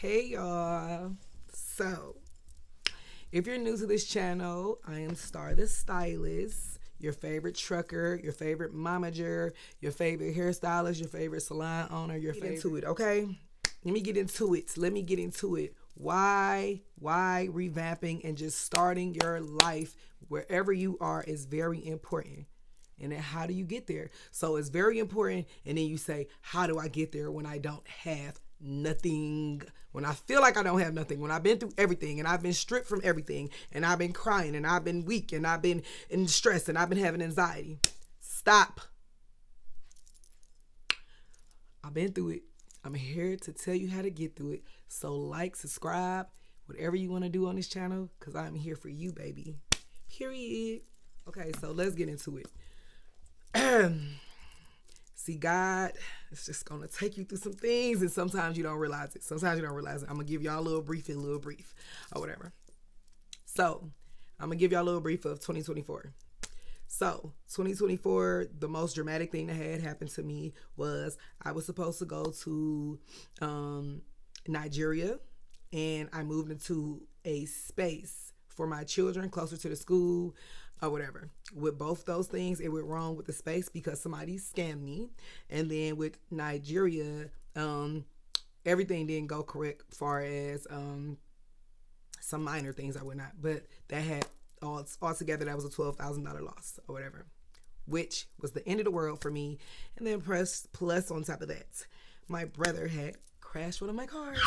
Hey y'all. So, if you're new to this channel, I am Star the Stylist, your favorite trucker, your favorite momager, your favorite hairstylist, your favorite salon owner, your favorite. Get into it, okay? Let me get into it. Why revamping and just starting your life wherever you are is very important. And then how do you get there? So it's very important. And then you say, how do I get there when I don't have nothing? When I feel like I don't have nothing, when I've been through everything and I've been stripped from everything and I've been crying and I've been weak and I've been in stress and I've been having anxiety. Stop. I've been through it. I'm here to tell you how to get through it. So like, subscribe, whatever you want to do on this channel, because I'm here for you, baby. Period. Okay, so let's get into it. See, God is just going to take you through some things, and sometimes you don't realize it. I'm going to give y'all a little brief or whatever. So I'm going to give y'all a little brief of 2024. So 2024, the most dramatic thing that had happened to me was I was supposed to go to Nigeria, and I moved into a space for my children closer to the school or whatever. With both those things, it went wrong with the space because somebody scammed me. And then with Nigeria, everything didn't go correct as far as some minor things I would not. But that had altogether, that was a $12,000 loss or whatever, which was the end of the world for me. And then plus on top of that, my brother had crashed one of my cars.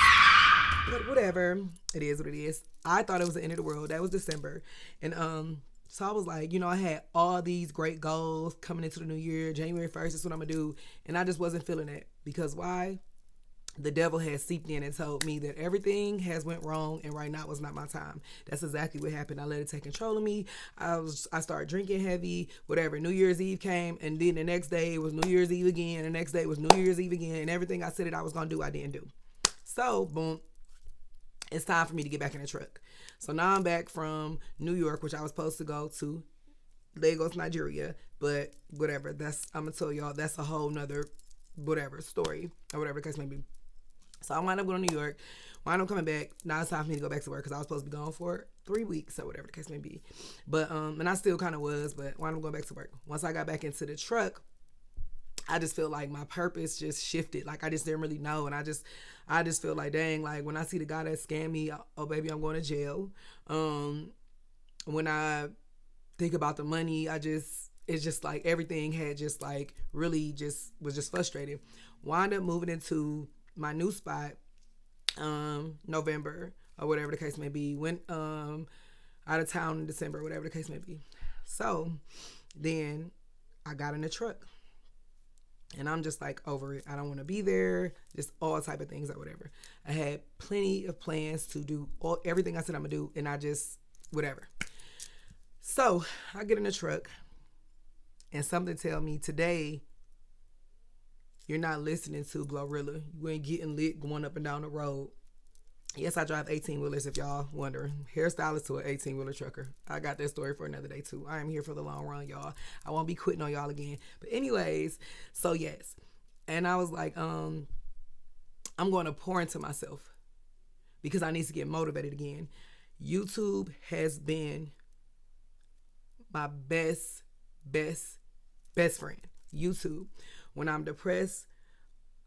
But whatever, it is what it is. I thought it was the end of the world. That was December. And so I was like, I had all these great goals coming into the new year. January 1st is what I'm going to do. And I just wasn't feeling it. Because why? The devil had seeped in and told me that everything has went wrong and right now was not my time. That's exactly what happened. I let it take control of me. I started drinking heavy, whatever. New Year's Eve came, and then the next day it was New Year's Eve again. The next day it was New Year's Eve again. And everything I said that I was going to do, I didn't do. So, boom. It's time for me to get back in the truck. So now I'm back from New York, which I was supposed to go to Lagos, Nigeria. But whatever, I'm going to tell y'all, that's a whole nother whatever story or whatever the case may be. So I wound up going to New York, wound up coming back. Now it's time for me to go back to work because I was supposed to be gone for 3 weeks or whatever the case may be. But, and I still kind of was, but wound up going back to work. Once I got back into the truck, I just feel like my purpose just shifted. Like I just didn't really know. And I just feel like, dang, like when I see the guy that scammed me, oh baby, I'm going to jail. When I think about the money, it's just like everything had just like really just was just frustrated. Wound up moving into my new spot, November or whatever the case may be. Went out of town in December, whatever the case may be. So then I got in the truck. And I'm just like over it. I don't want to be there. Just all type of things or whatever. I had plenty of plans to do everything I said I'm going to do. And I just, whatever. So I get in the truck. And something tell me today, you're not listening to Glorilla. You ain't getting lit going up and down the road. Yes, I drive 18-wheelers, if y'all wondering. Hairstylist to an 18-wheeler trucker. I got that story for another day, too. I am here for the long run, y'all. I won't be quitting on y'all again. But anyways, so yes. And I was like, I'm going to pour into myself because I need to get motivated again. YouTube has been my best friend. YouTube. When I'm depressed,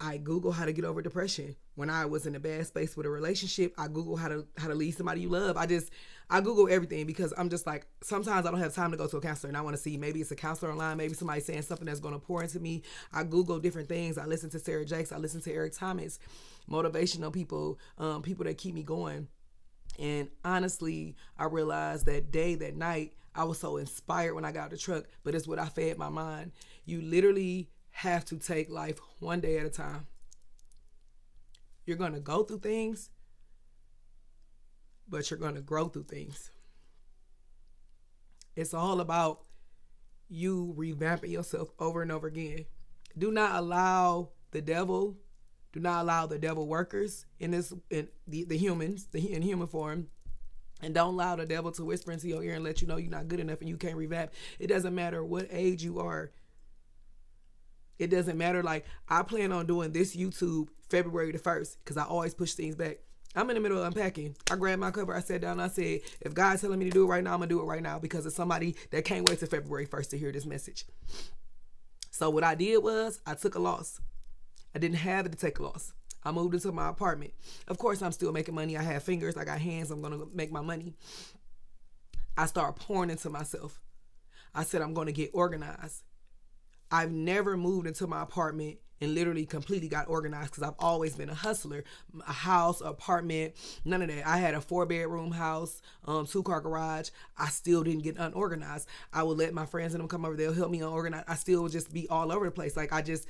I Google how to get over depression. When I was in a bad space with a relationship, I Google how to leave somebody you love. I Google everything because I'm just like, sometimes I don't have time to go to a counselor and I want to see, maybe it's a counselor online, maybe somebody saying something that's going to pour into me. I Google different things. I listen to Sarah Jakes. I listen to Eric Thomas, motivational people, people that keep me going. And honestly, I realized that night, I was so inspired when I got out the truck, but it's what I fed my mind. You literally have to take life one day at a time. You're going to go through things, but you're going to grow through things. It's all about you revamping yourself over and over again. Do not allow the devil workers in the humans, in human form, and don't allow the devil to whisper into your ear and let you know you're not good enough and you can't revamp. It doesn't matter what age you are. It doesn't matter. Like, I plan on doing this YouTube February the 1st because I always push things back. I'm in the middle of unpacking. I grabbed my cover. I sat down. I said, if God's telling me to do it right now, I'm going to do it right now because it's somebody that can't wait till February 1st to hear this message. So what I did was I took a loss. I didn't have it to take a loss. I moved into my apartment. Of course, I'm still making money. I have fingers. I got hands. I'm going to make my money. I started pouring into myself. I said, I'm going to get organized. I've never moved into my apartment and literally completely got organized because I've always been a hustler. A house, apartment, none of that. I had a 4-bedroom house, 2-car garage. I still didn't get unorganized. I would let my friends and them come over. They'll help me unorganize. I still would just be all over the place. Like I just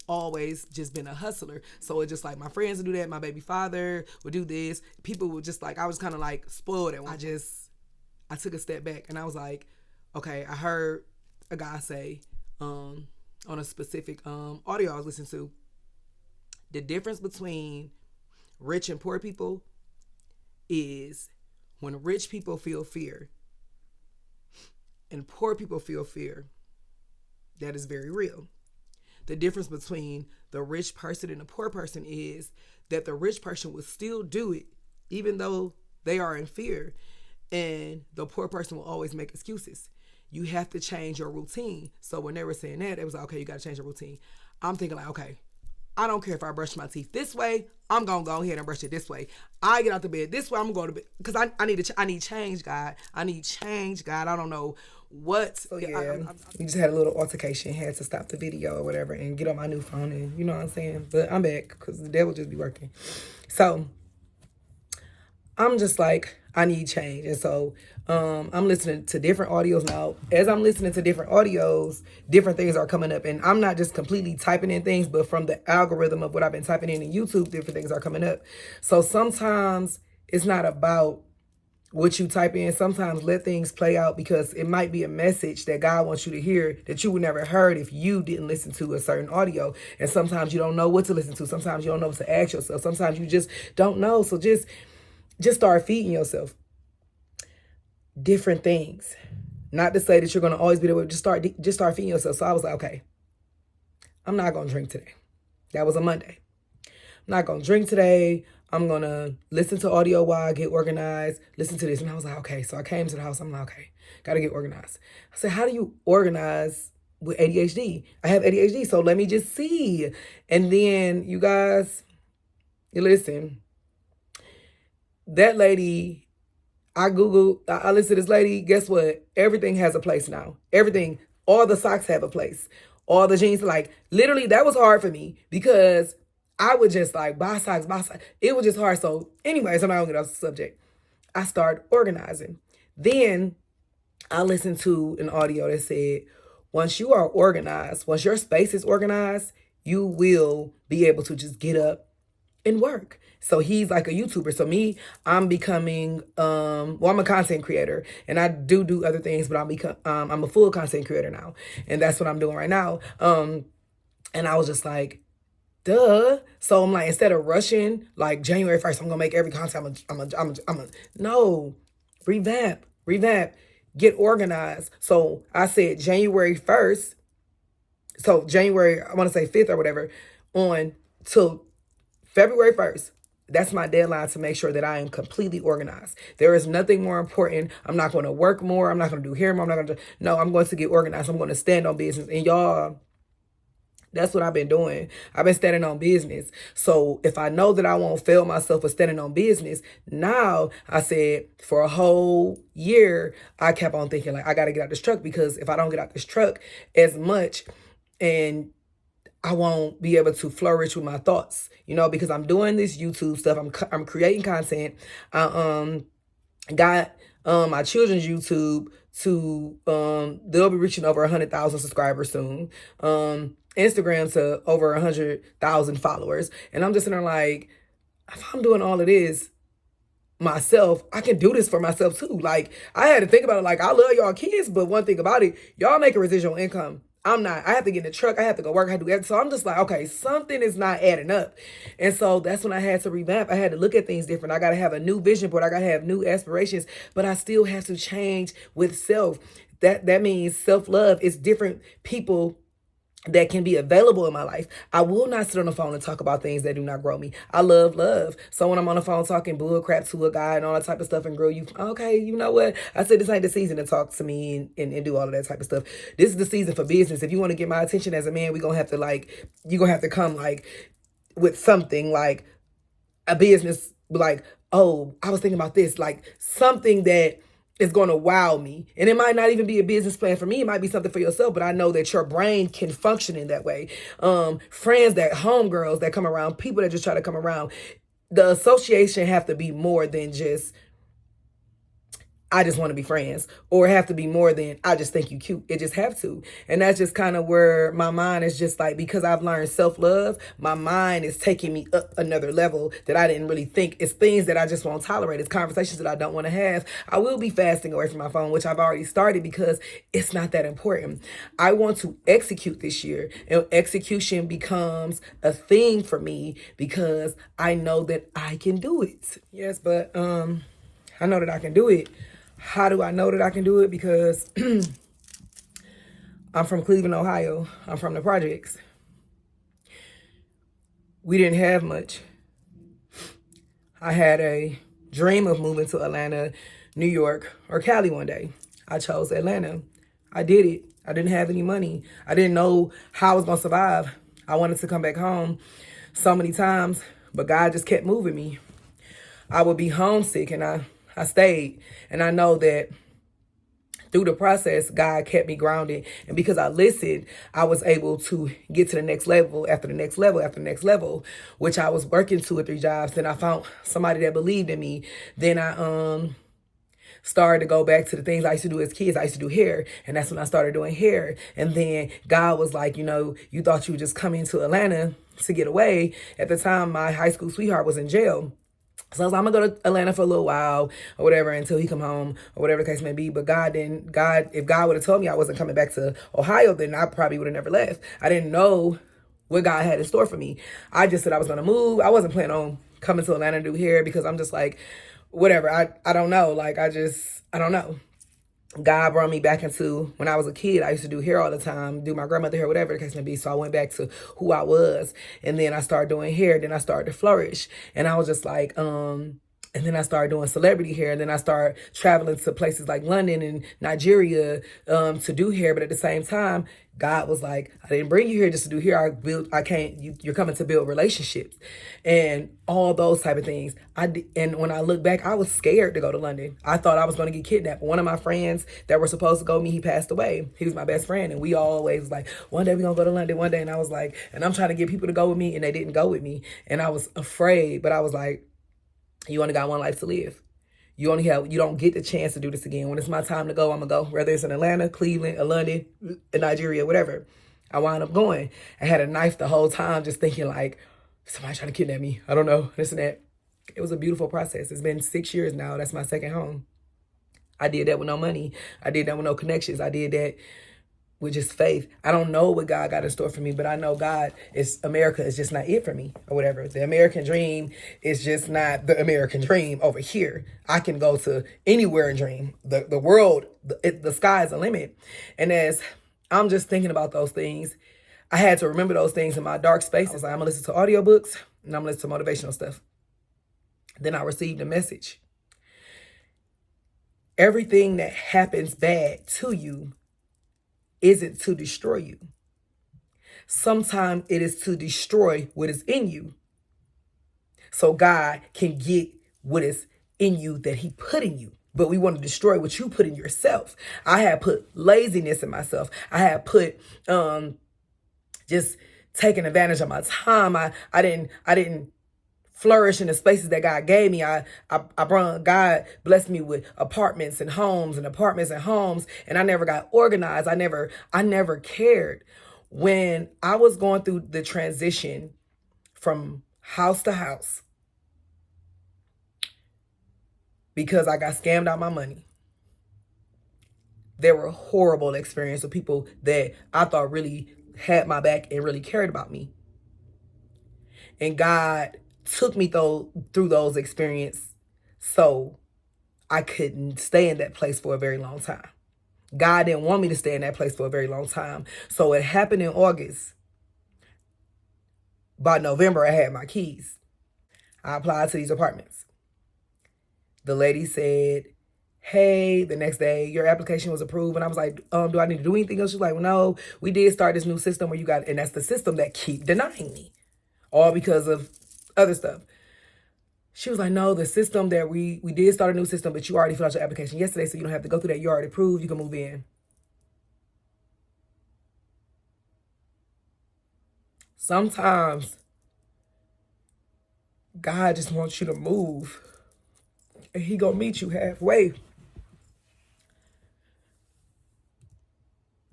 always just been a hustler. So it's just like my friends would do that. My baby father would do this. People would just like, I was kind of like spoiled. And I took a step back and I was like, okay, I heard a guy say, on a specific audio I was listening to, the difference between rich and poor people is when rich people feel fear and poor people feel fear, that is very real. The difference between the rich person and the poor person is that the rich person will still do it even though they are in fear, and the poor person will always make excuses. You have to change your routine. So when they were saying that, it was like, okay, you got to change your routine. I'm thinking like, okay, I don't care if I brush my teeth this way. I'm going to go ahead and brush it this way. I get out the bed this way. I'm going to bed because I need change, God. I need change, God. I don't know what. So yeah, we just had a little altercation. Had to stop the video or whatever and get on my new phone and you know what I'm saying. But I'm back because the devil just be working. So I'm just like, I need change. And so I'm listening to different audios now. As I'm listening to different audios, different things are coming up. And I'm not just completely typing in things, but from the algorithm of what I've been typing in YouTube, different things are coming up. So sometimes it's not about what you type in. Sometimes let things play out because it might be a message that God wants you to hear that you would never heard if you didn't listen to a certain audio. And sometimes you don't know what to listen to. Sometimes you don't know what to ask yourself. Sometimes you just don't know. So just start feeding yourself different things. Not to say that you're going to always be able to just start feeding yourself. So I was like, okay, I'm not going to drink today. That was a Monday. I'm not going to drink today. I'm going to listen to audio while I get organized, listen to this. And I was like, okay. So I came to the house. I'm like, okay, got to get organized. I said, how do you organize with ADHD? I have ADHD, so let me just see. And then you guys, you listen. That lady, I listened to this lady, guess what? Everything has a place now. Everything, all the socks have a place. All the jeans, like, literally, that was hard for me because I would just, like, buy socks. It was just hard. So, anyways, I'm not going to get off the subject. I started organizing. Then, I listened to an audio that said, once you are organized, once your space is organized, you will be able to just get up and work. So he's like a YouTuber. So me, I'm becoming, I'm a content creator and I do other things, but I'm a full content creator now. And that's what I'm doing right now. And I was just like, duh. So I'm like, instead of rushing, like January 1st, I'm going to make every content. No, revamp, get organized. So I said January 1st. So January, I want to say 5th or whatever, on till February 1st. That's my deadline to make sure that I am completely organized. There is nothing more important. I'm not going to work more. I'm not going to do hair more. I'm going to get organized. I'm going to stand on business. And y'all, that's what I've been doing. I've been standing on business. So if I know that I won't fail myself for standing on business, now I said for a whole year, I kept on thinking like, I got to get out this truck because if I don't get out this truck as much and I won't be able to flourish with my thoughts, because I'm doing this YouTube stuff. I'm creating content. I got my children's YouTube to they'll be reaching over 100,000 subscribers soon. Instagram to over 100,000 followers, and I'm just sitting there like, if I'm doing all of this myself, I can do this for myself too. Like I had to think about it. Like I love y'all kids, but one thing about it, y'all make a residual income. I'm not. I have to get in the truck. I have to go work. I have to do everything. So I'm just like, okay, something is not adding up. And so that's when I had to revamp. I had to look at things different. I got to have a new vision board. I got to have new aspirations, but I still have to change with self. That means self-love. It's different people that can be available in my life. I will not sit on the phone and talk about things that do not grow me. I love love. So when I'm on the phone talking bull crap to a guy and all that type of stuff and grow you, okay, you know what? I said this ain't the season to talk to me and do all of that type of stuff. This is the season for business. If you want to get my attention as a man, we gonna have to you're gonna have to come with something like a business, like, oh, I was thinking about this, like something that is going to wow me. And it might not even be a business plan for me. It might be something for yourself, but I know that your brain can function in that way. Friends that homegirls that come around, people that just try to come around, the association have to be more than just I just want to be friends, or have to be more than I just think you cute. It just have to. And that's just kind of where my mind is just like, because I've learned self-love, my mind is taking me up another level that I didn't really think. It's things that I just won't tolerate. It's conversations that I don't want to have. I will be fasting away from my phone, which I've already started because it's not that important. I want to execute this year, and execution becomes a thing for me because I know that I can do it. Yes, but I know that I can do it. How do I know that I can do it? Because I'm from Cleveland, Ohio. I'm from the projects. We didn't have much. I had a dream of moving to Atlanta, New York, or Cali one day. I chose Atlanta. I did it. I didn't have any money. I didn't know how I was going to survive. I wanted to come back home so many times, but God just kept moving me. I would be homesick, and I stayed. And I know that through the process, God kept me grounded. And because I listened, I was able to get to the next level after the next level after the next level, which I was working 2 or 3 jobs. Then I found somebody that believed in me. Then I started to go back to the things I used to do as kids. I used to do hair, and that's when I started doing hair. And then God was like, you thought you would just come into Atlanta to get away. At the time, my high school sweetheart was in jail. So I was like, I'm gonna go to Atlanta for a little while or whatever until he come home or whatever the case may be. But if God would have told me I wasn't coming back to Ohio, then I probably would have never left. I didn't know what God had in store for me. I just said I was gonna move. I wasn't planning on coming to Atlanta to do hair because I'm just like, whatever. I don't know. I don't know. God brought me back into when I was a kid. I used to do hair all the time, do my grandmother hair, whatever the case may be. So I went back to who I was, and then I started doing hair. Then I started to flourish, and I was just like, and then I started doing celebrity hair, and then I started traveling to places like London and Nigeria to do hair. But at the same time, God was like, I didn't bring you here just to do hair. You're coming to build relationships and all those type of things. And when I look back, I was scared to go to London. I thought I was going to get kidnapped. One of my friends that were supposed to go with me, he passed away. He was my best friend. And we always like, one day we're going to go to London one day. And I was like, and I'm trying to get people to go with me, and they didn't go with me. And I was afraid, but I was like, you only got one life to live. You don't get the chance to do this again. When it's my time to go, I'm gonna go. Whether it's in Atlanta, Cleveland, or London, Nigeria, whatever. I wound up going. I had a knife the whole time, just thinking like, somebody trying to kidnap me. I don't know, this and that. It was a beautiful process. It's been 6 years now. That's my second home. I did that with no money. I did that with no connections. I did that with just faith. I don't know what God got in store for me, but I know America is just not it for me or whatever. The American dream is just not the American dream over here. I can go to anywhere and dream. The world, the sky is the limit. And as I'm just thinking about those things, I had to remember those things in my dark spaces. I'm going to listen to audiobooks and I'm going to listen to motivational stuff. Then I received a message. Everything that happens bad to you isn't to destroy you. Sometimes it is to destroy what is in you, so God can get what is in you that he put in you. But we want to destroy what you put in yourself. I had put laziness in myself. I had put just taking advantage of my time. I didn't flourish in the spaces that God gave me. God blessed me with apartments and homes and apartments and homes, and I never got organized. I never cared. When I was going through the transition from house to house because I got scammed out my money, there were horrible experiences with people that I thought really had my back and really cared about me. And God took me through those experiences so I couldn't stay in that place for a very long time. God didn't want me to stay in that place for a very long time. So it happened in August. By November, I had my keys. I applied to these apartments. The lady said, hey, the next day, your application was approved. And I was like, do I need to do anything else? She's like, well, no, we did start this new system where you got, and that's the system that keep denying me, all because of other stuff. She was like, no, the system that we did start a new system, but you already filled out your application yesterday, so you don't have to go through that. You already approved. You can move in. Sometimes God just wants you to move, and he gonna meet you halfway.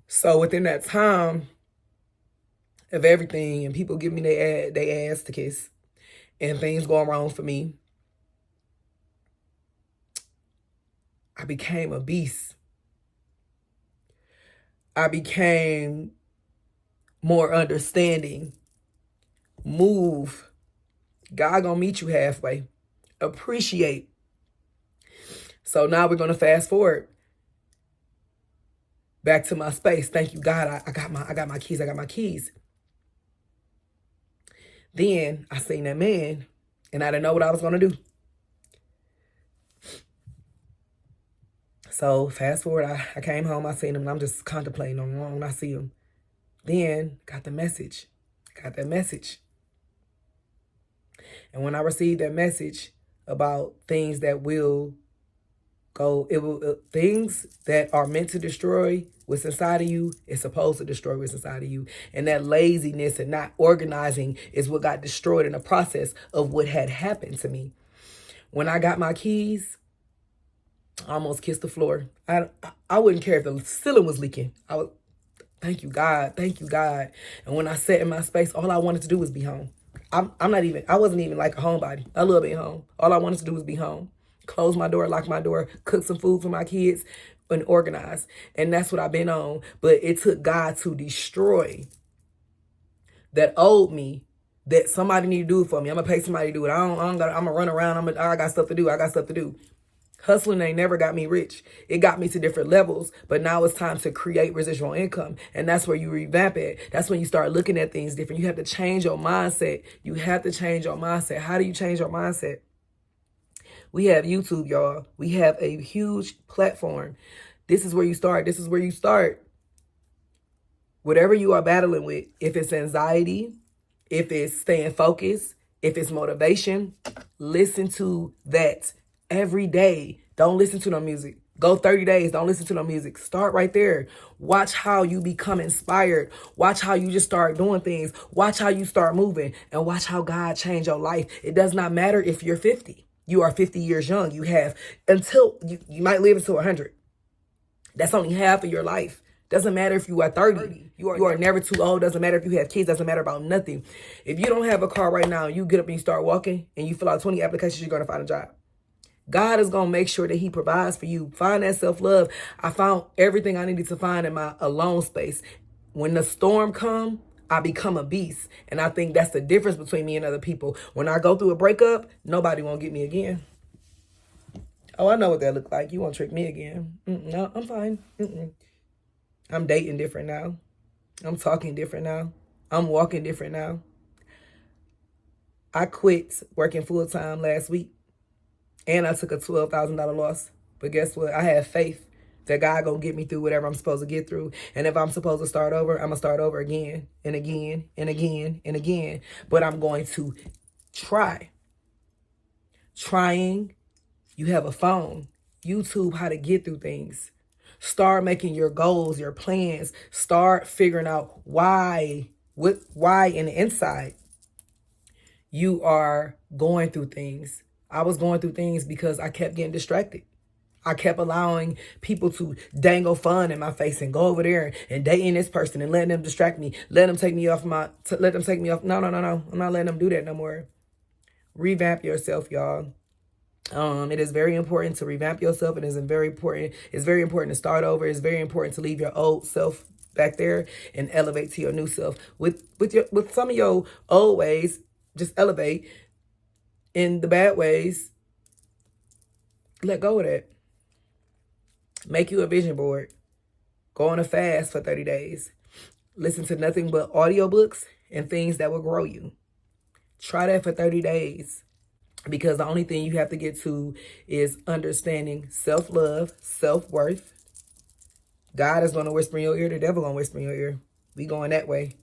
So within that time of everything, and people give me their ass to kiss, and things going wrong for me, I became a beast. I became more understanding. Move. God gonna meet you halfway. Appreciate. So now we're gonna fast forward back to my space. Thank you, God. I got my keys. I got my keys. Then I seen that man, and I didn't know what I was gonna do. So fast forward, I came home. I seen him, and I'm just contemplating on wrong. I see him. Then got the message. Got that message. And when I received that message about things that will go, things that are meant to destroy what's inside of you, it's supposed to destroy what's inside of you. And that laziness and not organizing is what got destroyed in the process of what had happened to me. When I got my keys, I almost kissed the floor. I wouldn't care if the ceiling was leaking. Thank you, God. Thank you, God. And when I sat in my space, all I wanted to do was be home. I wasn't even like a homebody. I love being home. All I wanted to do was be home. Close my door, lock my door, cook some food for my kids, and organize. And that's what I've been on. But it took God to destroy that old me, that somebody need to do it for me. I'm going to pay somebody to do it. I'm going to run around. I got stuff to do. Hustling ain't never got me rich. It got me to different levels, but now it's time to create residual income. And that's where you revamp it. That's when you start looking at things different. You have to change your mindset. How do you change your mindset? We have YouTube, y'all. We have a huge platform. This is where you start. Whatever you are battling with, if it's anxiety, if it's staying focused, if it's motivation, listen to that every day. Don't listen to no music. Go 30 days. Don't listen to no music. Start right there. Watch how you become inspired. Watch how you just start doing things. Watch how you start moving. And watch how God changed your life. It does not matter if you're 50. You are 50 years young. You have until you might live until 100. That's only half of your life. Doesn't matter if you are 30. You are never too old. Doesn't matter if you have kids. Doesn't matter about nothing. If you don't have a car right now, you get up and you start walking and you fill out 20 applications, you're going to find a job. God is going to make sure that he provides for you. Find that self-love. I found everything I needed to find in my alone space. When the storm comes, I become a beast. And I think that's the difference between me and other people. When I go through a breakup, nobody won't get me again. Oh, I know what that look like. You won't trick me again. No, I'm fine. I'm dating different now. I'm talking different now. I'm walking different now. I quit working full-time last week. And I took a $12,000 loss. But guess what? I have faith that God gonna get me through whatever I'm supposed to get through. And if I'm supposed to start over, I'm gonna start over again and again and again and again. But I'm going to try. Trying. You have a phone. YouTube how to get through things. Start making your goals, your plans. Start figuring out why in the inside you are going through things. I was going through things because I kept getting distracted. I kept allowing people to dangle fun in my face and go over there and dating this person and letting them distract me. Let them take me off. No. I'm not letting them do that no more. Revamp yourself, y'all. It is very important to revamp yourself. It is very important. It's very important to start over. It's very important to leave your old self back there and elevate to your new self. With some of your old ways, just elevate. In the bad ways, let go of that. Make you a vision board. Go on a fast for 30 days. Listen to nothing but audiobooks and things that will grow you. Try that for 30 days. Because the only thing you have to get to is understanding self-love, self-worth. God is going to whisper in your ear. The devil going to whisper in your ear. We going that way.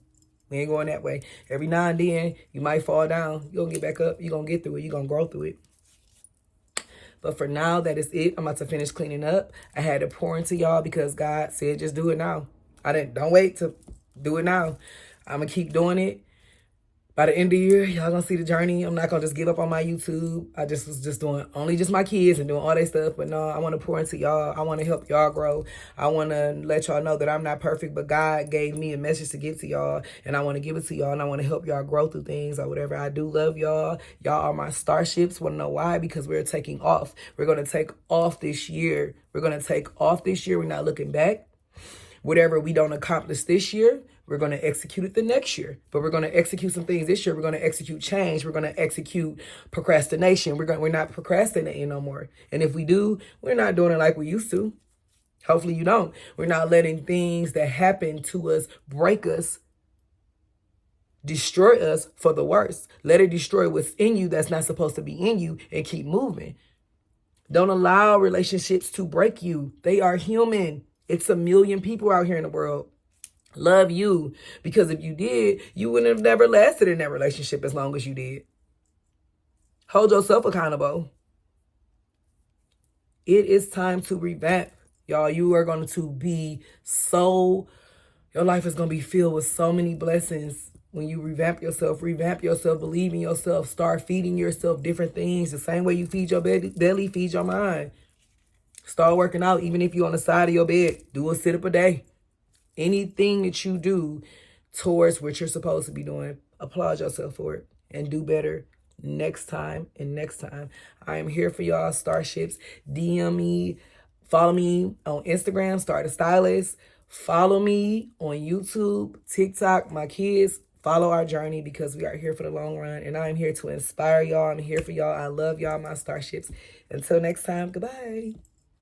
We ain't going that way. Every now and then, you might fall down. You're going to get back up. You're going to get through it. You're going to grow through it. But for now, that is it. I'm about to finish cleaning up. I had to pour into y'all because God said, just do it now. Don't wait to do it now. I'm going to keep doing it. By the end of the year, y'all gonna see the journey. I'm not gonna just give up on my YouTube. I was just doing only just my kids and doing all that stuff. But no, I want to pour into y'all. I want to help y'all grow. I want to let y'all know that I'm not perfect, but God gave me a message to give to y'all, and I want to give it to y'all, and I want to help y'all grow through things or whatever. I do love y'all. Y'all are my starships. Want to know why? Because we're taking off. We're gonna take off this year. We're not looking back. Whatever we don't accomplish this year, we're going to execute it the next year. But we're going to execute some things this year. We're going to execute change. We're going to execute procrastination. We're not procrastinating no more. And if we do, we're not doing it like we used to. Hopefully you don't. We're not letting things that happen to us break us, destroy us for the worse. Let it destroy what's in you that's not supposed to be in you and keep moving. Don't allow relationships to break you. They are human. It's a million people out here in the world. Love you. Because if you did, you wouldn't have never lasted in that relationship as long as you did. Hold yourself accountable. It is time to revamp. Y'all, you are going to be your life is going to be filled with so many blessings when you revamp yourself, believe in yourself, start feeding yourself different things. The same way you feed your belly, feed your mind. Start working out, even if you're on the side of your bed. Do a sit-up a day. Anything that you do towards what you're supposed to be doing, applaud yourself for it and do better next time and next time. I am here for y'all, starships. DM me. Follow me on Instagram, Start a Stylist. Follow me on YouTube, TikTok, my kids. Follow our journey because we are here for the long run. And I'm here to inspire y'all. I'm here for y'all. I love y'all, my starships. Until next time, goodbye.